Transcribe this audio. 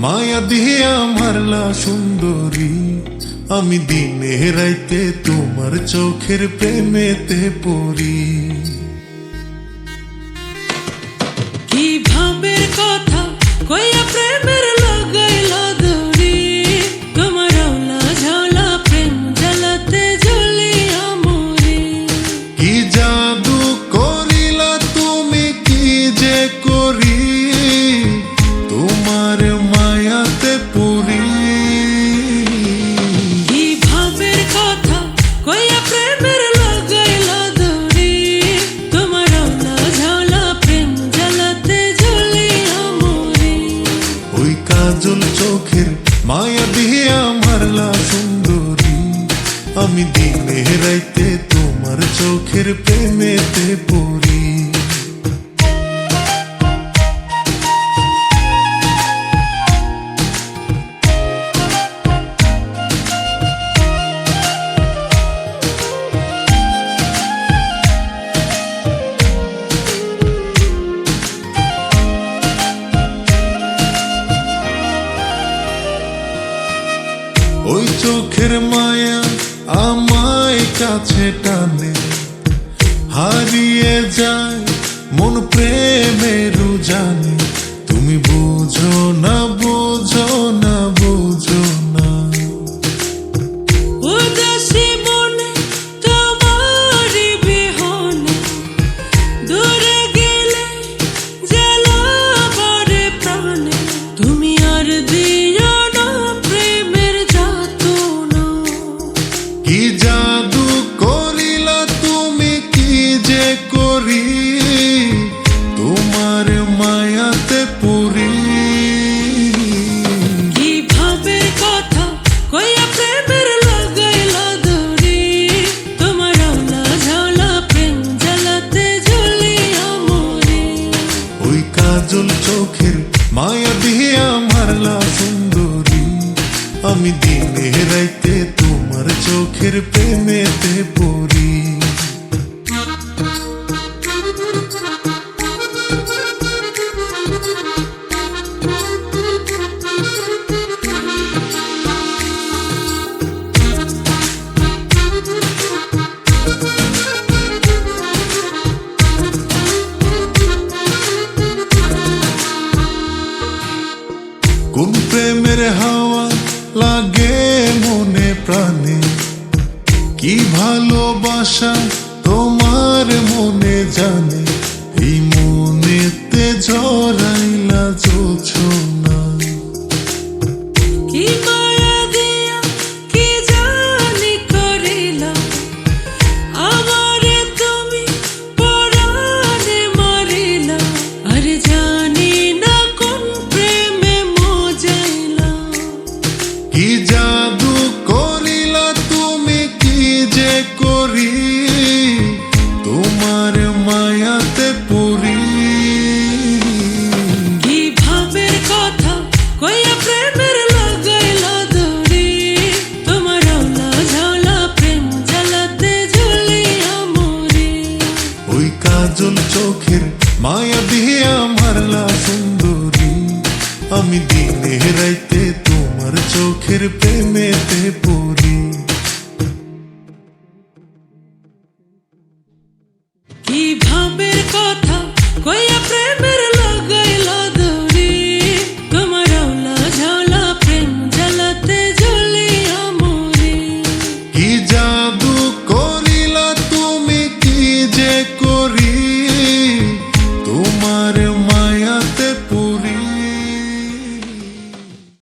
মায়া দিয়া মারলা সুন্দরী, আমি দিনে রাইতে তোমার চোখের প্রেমেতে পড়ি। কি ভাবের কথা কইয়া প্রেমের লাগাইলা দড়ি, তোমার আওলা ঝাওলা প্রেম জ্বালাতে জ্বলিয়া মরি। কি জাদু করিলা তুমি, কি যে করি তোমার মায়াতে পড়ি। কি ভাবের কথা কইয়া প্রেমের লাগাইলা দড়ি, তোমার আওলা ঝাওলা প্রেম জ্বালাতে জ্বলিয়া মরি। ওই কাজল চোখের মায়া দিয়া মারলা সুন্দরী, আমি দিনে রাইতে তোমার চোখের প্রেমেতে পড়ি। ওই চোখের মায়া আমায় কাছে টানে, হারিয়ে যায় মন প্রেমের জানে। তুমি বুঝো না, বুঝো না, বুঝো না। উদাসী মনে তোমারি বিহনে, দূরে গেলে জ্বালা বাড়ে প্রাণে। তুমি আর দিও না প্রেমের যাতনা। কি জাদু করিলা তুমি, কি যে করি তোমার মায়াতে পড়ি। কি ভাবের কথা কইয়া প্রেমের লাগাইলা দড়ি, তোমার আওলা ঝাওলা প্রেম জ্বালাতে জ্বলিয়া মরি। ওই কাজল চোখের মায়া দিয়া মারলা সুন্দরী, আমি দিনে রাইতে তোমার চোখের প্রেমেতে পড়ি। কোন প্রেমের হাওয়া লাগে মনে প্রাণে, কি ভালোবাসা তোমার মনে জানে। এই মনেতে ঝরাইলা জোছনা, কি মায়া দিয়া কি জানি করিলা, আমারে তুমি পরাণে মারিলা। আর জানি না কোন প্রেমে মজাইলা। কি জাদু করিলা তুমি, কি যে করি তোমার মায়াতে পড়ি। কি ভাবের কথা কইয়া প্রেমের লাগাইলা দড়ি, তোমার আওলা ঝাওলা প্রেম জ্বালাতে জ্বলিয়া মরি। ওই কাজল চোখের মায়া দিয়া মারলা সুন্দরী, আমি দিনে রাইতে তোমার চোখের প্রেমেতে পড়ি। কি ভাবে